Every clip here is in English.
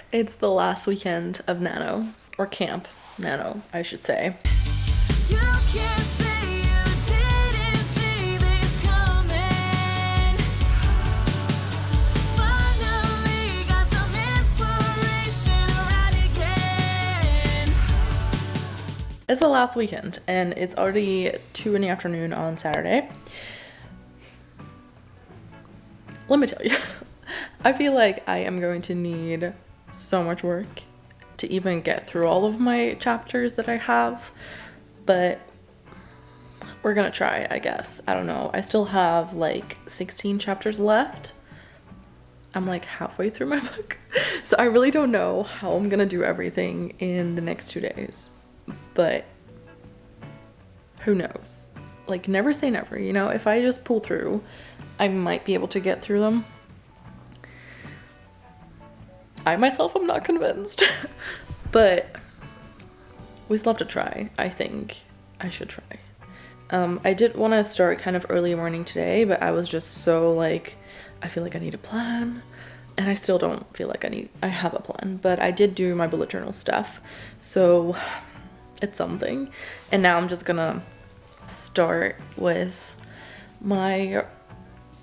It's the last weekend of Nano, or Camp Nano, I should say. You can't say you didn't see this coming. Finally got some inspiration to write again. It's the last weekend, and it's already 2 in the afternoon on Saturday. Let me tell you, I feel like I am going to need so much work to even get through all of my chapters that I have, but we're gonna try, I guess. I don't know. I still have like 16 chapters left. I'm like halfway through my book. So I really don't know how I'm gonna do everything in the next 2 days, but who knows? Like, never say never, you know? If I just pull through, I might be able to get through them. I myself am not convinced, but we still have to try. I think I should try. I did want to start kind of early morning today, but I was just so like, I feel like I need a plan, and I still don't feel like I have a plan, but I did do my bullet journal stuff, so it's something. And now I'm just gonna start with my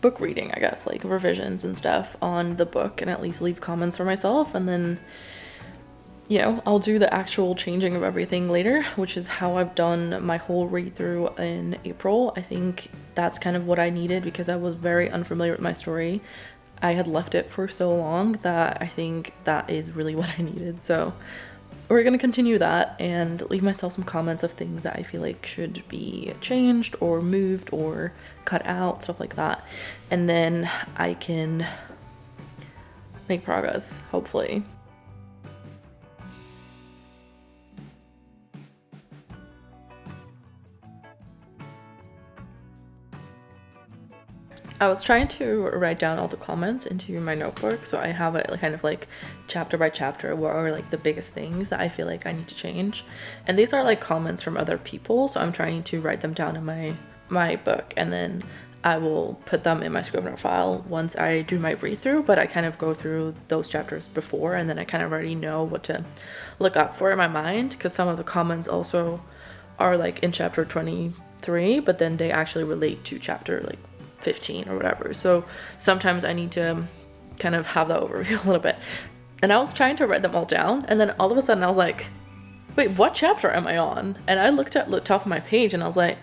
book reading, I guess, like revisions and stuff on the book, and at least leave comments for myself, and then, you know, I'll do the actual changing of everything later, which is how I've done my whole read through in April. I think that's kind of what I needed because I was very unfamiliar with my story. I had left it for so long that I think that is really what I needed. So we're gonna continue that and leave myself some comments of things that I feel like should be changed or moved or cut out, stuff like that. And then I can make progress, hopefully. I was trying to write down all the comments into my notebook, so I have it kind of like chapter by chapter, what are like the biggest things that I feel like I need to change. And these are like comments from other people, so I'm trying to write them down in my book, and then I will put them in my Scrivener file once I do my read through. But I kind of go through those chapters before, and then I kind of already know what to look up for in my mind, because some of the comments also are like in chapter 23, but then they actually relate to chapter like 15 or whatever. So sometimes I need to kind of have that overview a little bit. And I was trying to write them all down, and then all of a sudden I was like, wait, what chapter am I on? And I looked at the top of my page and I was like,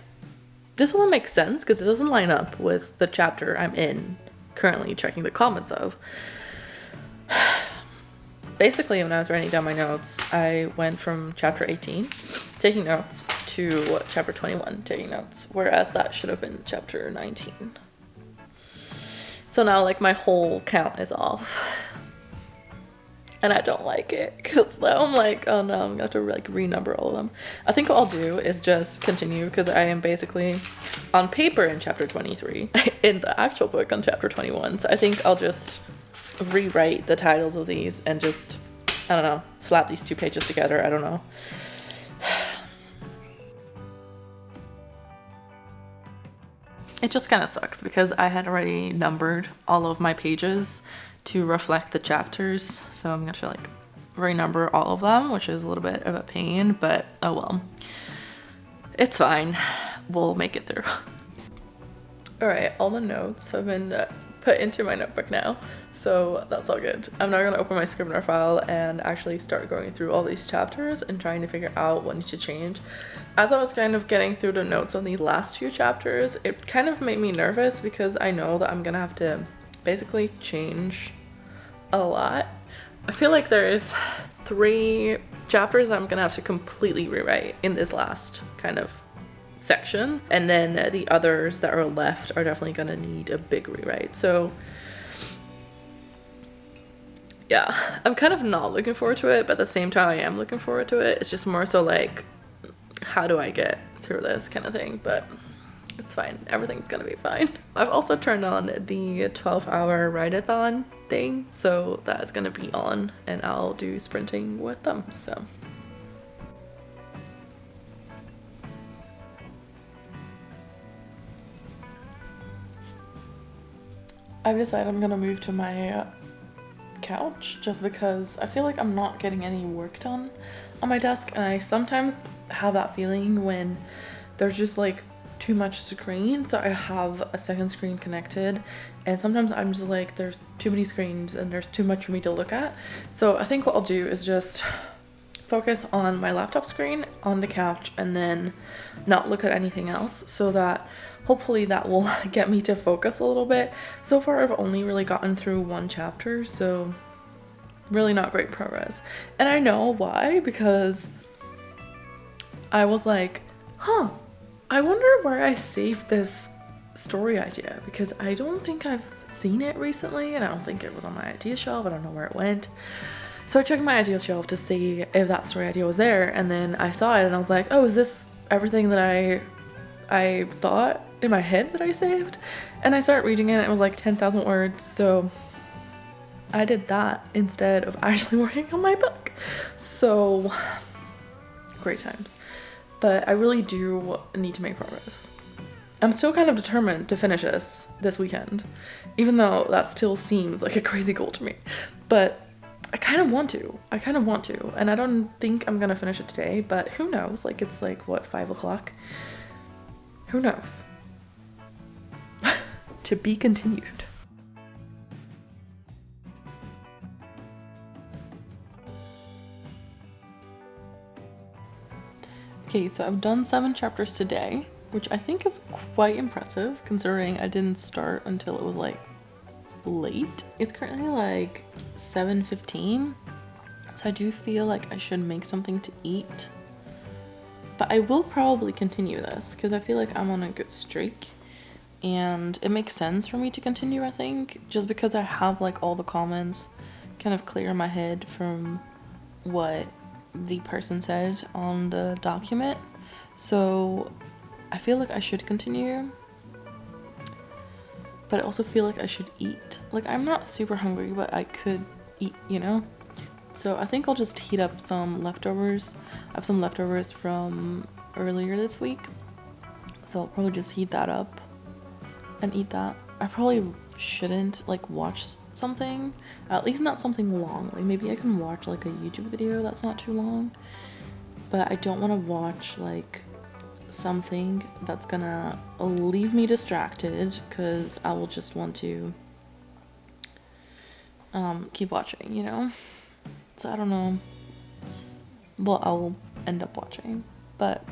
this doesn't make sense because it doesn't line up with the chapter I'm in currently checking the comments of. Basically, when I was writing down my notes, I went from chapter 18 taking notes to chapter 21 taking notes, whereas that should have been chapter 19. So now like my whole count is off, and I don't like it because now I'm like, oh no, I'm gonna have to like renumber all of them. I think what I'll do is just continue, because I am basically on paper in chapter 23, in the actual book on chapter 21. So I think I'll just rewrite the titles of these and just, I don't know, slap these 2 pages together. I don't know. It just kind of sucks because I had already numbered all of my pages to reflect the chapters, so I'm gonna have to like renumber all of them, which is a little bit of a pain, but oh well. It's fine. We'll make it through. Alright, all the notes have been put into my notebook now, so that's all good. I'm now gonna open my Scrivener file and actually start going through all these chapters and trying to figure out what needs to change. As I was kind of getting through the notes on the last 2 chapters, it kind of made me nervous because I know that I'm gonna have to basically change a lot. I feel like there's 3 chapters I'm gonna have to completely rewrite in this last kind of section, and then the others that are left are definitely gonna need a big rewrite. So yeah, I'm kind of not looking forward to it, but at the same time I am looking forward to it. It's just more so like, how do I get through this kind of thing, but it's fine. Everything's gonna be fine. I've also turned on the 12-hour write-a-thon thing, so that's gonna be on, and I'll do sprinting with them, so. I've decided I'm gonna move to my couch just because I feel like I'm not getting any work done on my desk, and I sometimes have that feeling when there's just like too much screen, so I have a second screen connected, and sometimes I'm just like there's too many screens and there's too much for me to look at. So I think what I'll do is just focus on my laptop screen on the couch and then not look at anything else, so that hopefully that will get me to focus a little bit. So far I've only really gotten through one chapter, so really not great progress. And I know why, because I was like, I wonder where I saved this story idea, because I don't think I've seen it recently, and I don't think it was on my idea shelf. I don't know where it went. So I checked my idea shelf to see if that story idea was there, and then I saw it and I was like, oh, is this everything that I thought in my head that I saved? And I started reading it and it was like 10,000 words, so I did that instead of actually working on my book. So great times. But I really do need to make progress. I'm still kind of determined to finish this weekend, even though that still seems like a crazy goal to me. But I kind of want to, and I don't think I'm gonna finish it today, but who knows? Like, it's like, what, 5 o'clock? Who knows? To be continued. Okay, so I've done 7 chapters today, which I think is quite impressive considering I didn't start until it was like late. It's currently like 7:15, so I do feel like I should make something to eat. But I will probably continue this because I feel like I'm on a good streak, and it makes sense for me to continue, I think, just because I have like all the comments kind of clear in my head from what the person said on the document. So I feel like I should continue, but I also feel like I should eat. Like, I'm not super hungry, but I could eat, you know? So I think I'll just heat up some leftovers. I have some leftovers from earlier this week, so I'll probably just heat that up and eat that. I probably shouldn't like watch something, at least not something long. Like, maybe I can watch like a YouTube video that's not too long, but I don't want to watch like something that's gonna leave me distracted, because I will just want to keep watching, you know? So I don't know what I'll end up watching, but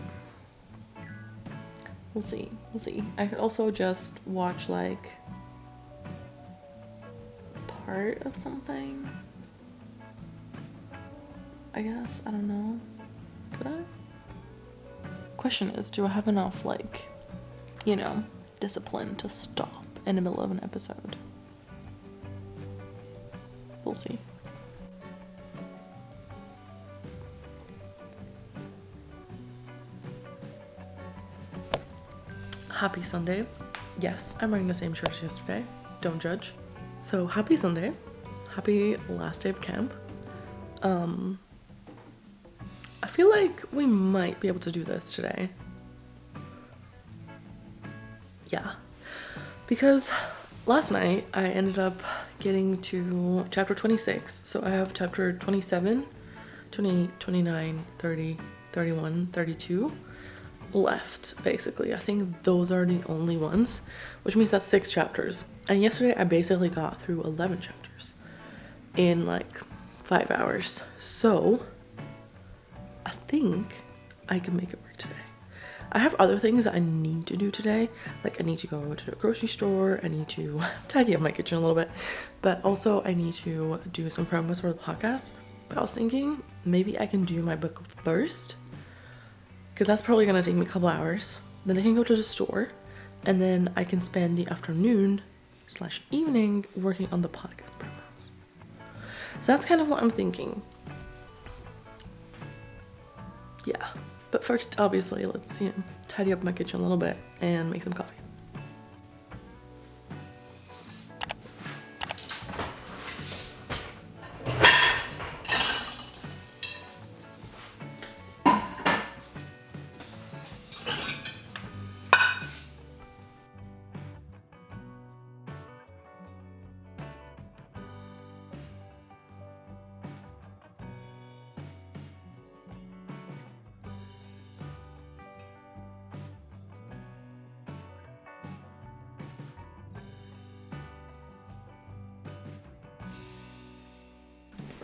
we'll see. I could also just watch like part of something, I guess. I don't know. Could I? Question is, do I have enough, like, you know, discipline to stop in the middle of an episode? We'll see. Happy Sunday. Yes, I'm wearing the same shirt as yesterday. Don't judge. So happy Sunday. Happy last day of camp. I feel like we might be able to do this today. Yeah. Because last night I ended up getting to chapter 26. So I have chapter 27, 28, 29, 30, 31, 32 left, basically. I think those are the only ones, which means that's 6 chapters. And yesterday I basically got through 11 chapters in like 5 hours. So I think I can make it work today. I have other things that I need to do today. Like, I need to go to the grocery store. I need to tidy up my kitchen a little bit. But also I need to do some promos for the podcast. But I was thinking maybe I can do my book first, because that's probably going to take me a couple hours. Then I can go to the store, and then I can spend the afternoon/evening working on the podcast promos. So that's kind of what I'm thinking. Yeah, but first, obviously, let's, you know, tidy up my kitchen a little bit and make some coffee.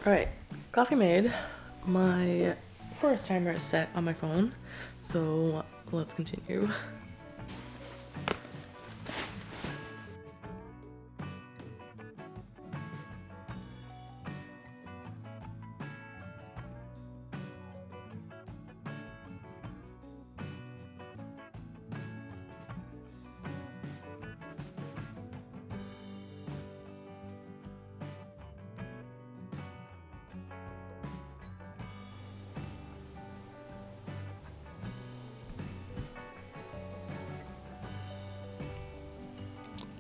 Alright, coffee made. My forest timer is set on my phone, so let's continue.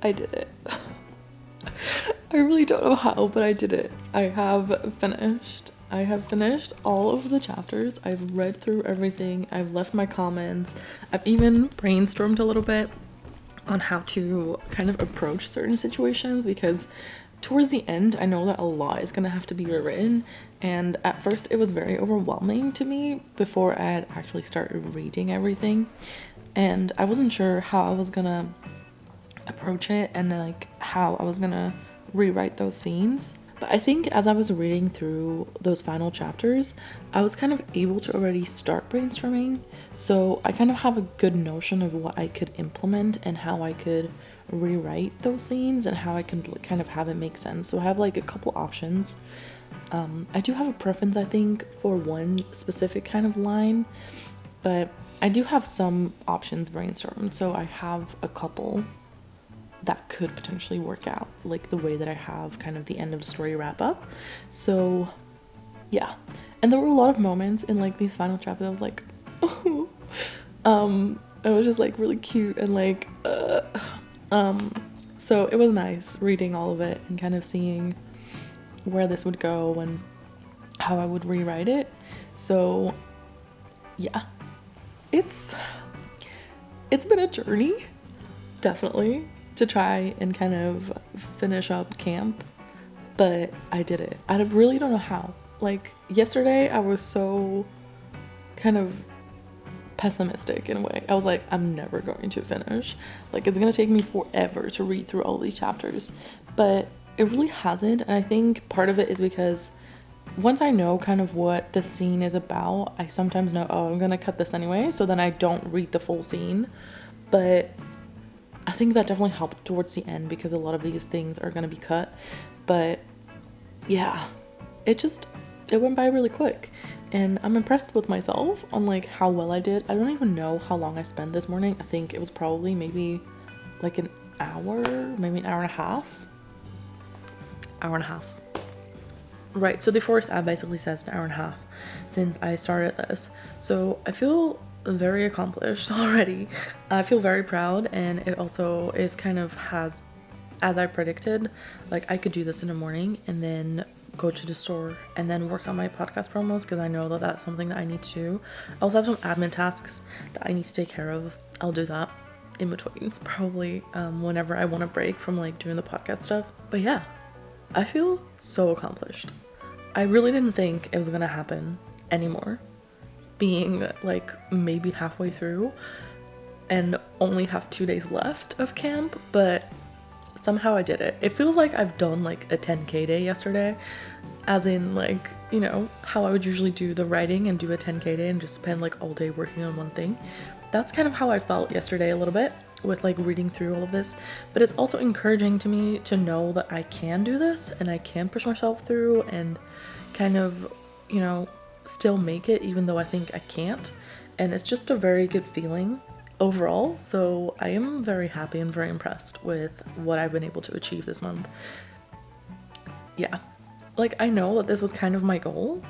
I did it. I really don't know how, but I did it. I have finished all of the chapters. I've read through everything. I've left my comments. I've even brainstormed a little bit on how to kind of approach certain situations, because towards the end, I know that a lot is gonna have to be rewritten, and at first it was very overwhelming to me before I had actually started reading everything, and I wasn't sure how I was gonna approach it and like how I was gonna rewrite those scenes. But I think as I was reading through those final chapters, I was kind of able to already start brainstorming, so I kind of have a good notion of what I could implement and how I could rewrite those scenes and how I can kind of have it make sense. So I have like a couple options. I do have a preference, I think, for one specific kind of line, but I do have some options brainstormed, so I have a couple that could potentially work out, like the way that I have kind of the end of the story wrap up. So yeah, and there were a lot of moments in like these final chapters I was like, oh, it was just like really cute and like so it was nice reading all of it and kind of seeing where this would go and how I would rewrite it. So yeah, it's been a journey, definitely, to try and kind of finish up camp, but I did it. I really don't know how. Like yesterday I was so kind of pessimistic in a way. I was like, I'm never going to finish. Like it's gonna take me forever to read through all these chapters, but it really hasn't. And I think part of it is because once I know kind of what the scene is about, I sometimes know, oh, I'm gonna cut this anyway, so then I don't read the full scene. But I think that definitely helped towards the end because a lot of these things are gonna be cut. But yeah, it went by really quick, and I'm impressed with myself on like how well I did. I don't even know how long I spent this morning. I think it was probably maybe like an hour, maybe an hour and a half. Right, so the forest ad basically says an hour and a half since I started this. So I feel very accomplished already. I feel very proud, and it also is kind of has, as I predicted, like I could do this in the morning and then go to the store and then work on my podcast promos, because I know that that's something that I need to do. I also have some admin tasks that I need to take care of. I'll do that in between, probably whenever I want a break from like doing the podcast stuff. But yeah, I feel so accomplished. I really didn't think it was gonna happen anymore, being like maybe halfway through and only have 2 days left of camp, but somehow I did it. It feels like I've done like a 10k day yesterday, as in like, you know, how I would usually do the writing and do a 10k day and just spend like all day working on one thing. That's kind of how I felt yesterday a little bit with like reading through all of this. But it's also encouraging to me to know that I can do this and I can push myself through and kind of, you know, still make it even though I think I can't. And it's just a very good feeling overall. So I am very happy and very impressed with what I've been able to achieve this month. Yeah, like I know that this was kind of my goal,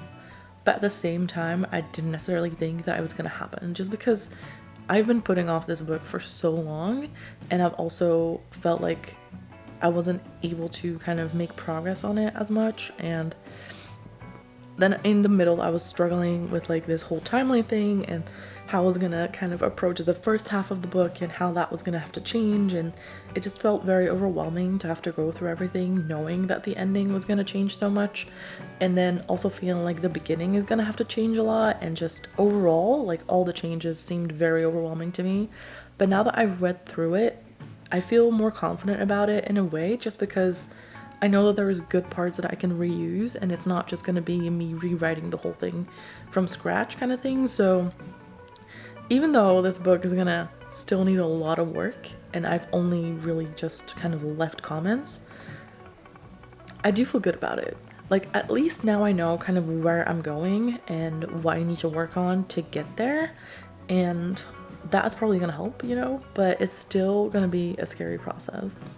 but at the same time I didn't necessarily think that it was gonna happen, just because I've been putting off this book for so long, and I've also felt like I wasn't able to kind of make progress on it as much. And then in the middle I was struggling with like this whole timeline thing and how I was gonna kind of approach the first half of the book and how that was gonna have to change, and it just felt very overwhelming to have to go through everything knowing that the ending was gonna change so much, and then also feeling like the beginning is gonna have to change a lot, and just overall like all the changes seemed very overwhelming to me. But now that I've read through it, I feel more confident about it in a way, just because I know that there's good parts that I can reuse, and it's not just gonna be me rewriting the whole thing from scratch kind of thing. So even though this book is gonna still need a lot of work, and I've only really just kind of left comments, I do feel good about it. Like, at least now I know kind of where I'm going and what I need to work on to get there, and that's probably gonna help, you know, but it's still gonna be a scary process.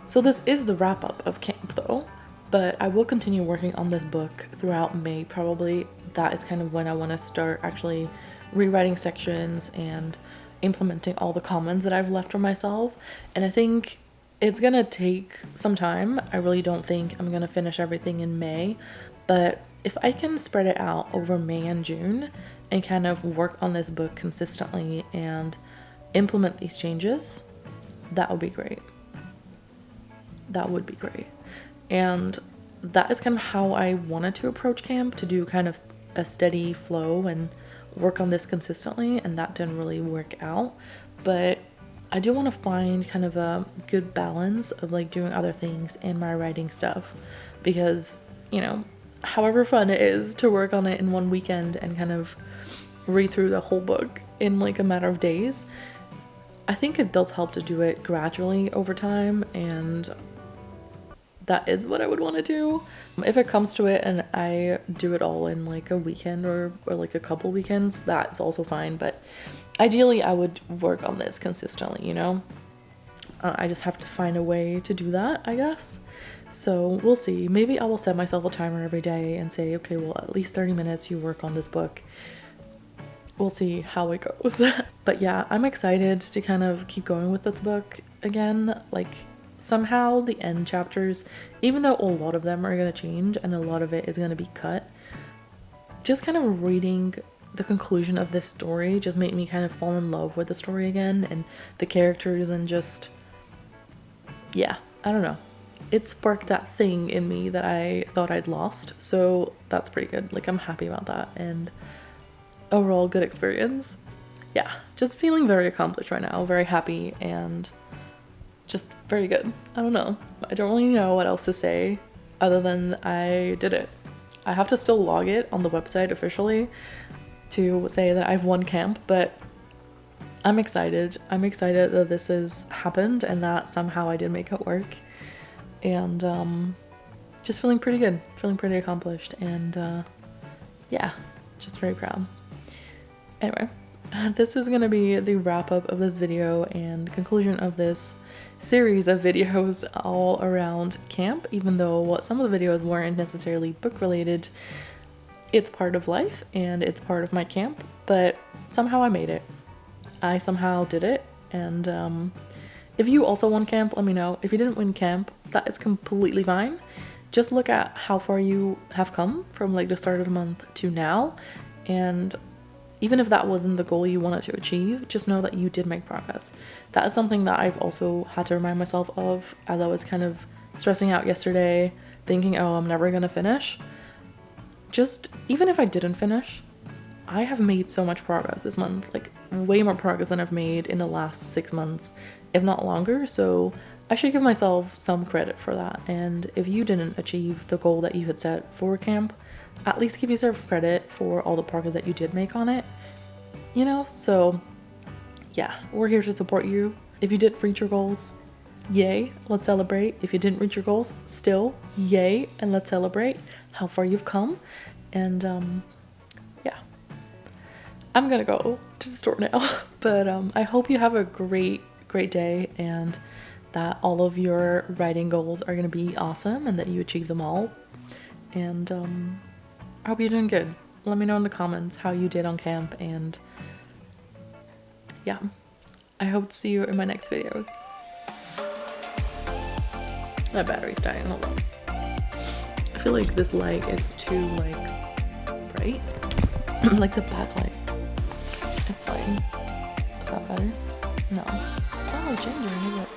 So this is the wrap up of camp though, but I will continue working on this book throughout May probably. That is kind of when I want to start actually rewriting sections and implementing all the comments that I've left for myself, and I think it's gonna take some time. I really don't think I'm gonna finish everything in May, but if I can spread it out over May and June and kind of work on this book consistently and implement these changes, that would be great. That would be great. And that is kind of how I wanted to approach camp, to do kind of a steady flow and work on this consistently, and that didn't really work out. But I do want to find kind of a good balance of like doing other things and my writing stuff, because, you know, however fun it is to work on it in one weekend and kind of read through the whole book in like a matter of days, I think it does help to do it gradually over time, and that is what I would want to do. If it comes to it and I do it all in like a weekend or like a couple weekends, that's also fine, but ideally I would work on this consistently, you know. I just have to find a way to do that, I guess. So we'll see. Maybe I will set myself a timer every day and say, okay, well, at least 30 minutes you work on this book. We'll see how it goes. But yeah, I'm excited to kind of keep going with this book again. Like, somehow the end chapters, even though a lot of them are going to change and a lot of it is going to be cut, just kind of reading the conclusion of this story just made me kind of fall in love with the story again and the characters, and just, yeah, I don't know. It sparked that thing in me that I thought I'd lost, so that's pretty good. Like, I'm happy about that, and overall good experience. Yeah, just feeling very accomplished right now, very happy, and just very good. I don't know. I don't really know what else to say other than I did it. I have to still log it on the website officially to say that I've won camp, but I'm excited. I'm excited that this has happened and that somehow I did make it work. And just feeling pretty good, feeling pretty accomplished, and yeah, just very proud. Anyway, this is gonna be the wrap up of this video and conclusion of this series of videos all around camp. Even though some of the videos weren't necessarily book related, it's part of life and it's part of my camp, but somehow I made it. I somehow did it, and if you also won camp, let me know. If you didn't win camp, that is completely fine. Just look at how far you have come from like the start of the month to now, and even if that wasn't the goal you wanted to achieve, just know that you did make progress. That is something that I've also had to remind myself of as I was kind of stressing out yesterday, thinking, oh, I'm never gonna finish. Just, even if I didn't finish, I have made so much progress this month, like way more progress than I've made in the last 6 months, if not longer. So I should give myself some credit for that. And if you didn't achieve the goal that you had set for camp, at least give yourself credit for all the progress that you did make on it, you know? So yeah, we're here to support you. If you did reach your goals, yay, let's celebrate. If you didn't reach your goals, still yay, and let's celebrate how far you've come. And yeah, I'm gonna go to the store now, but I hope you have a great day, and that all of your writing goals are gonna be awesome and that you achieve them all. And I hope you're doing good. Let me know in the comments how you did on camp, and yeah, I hope to see you in my next videos. My battery's dying, hold on. I feel like this light is too like bright. Like the backlight. It's fine. Is that better? No. It's not really changing, is it?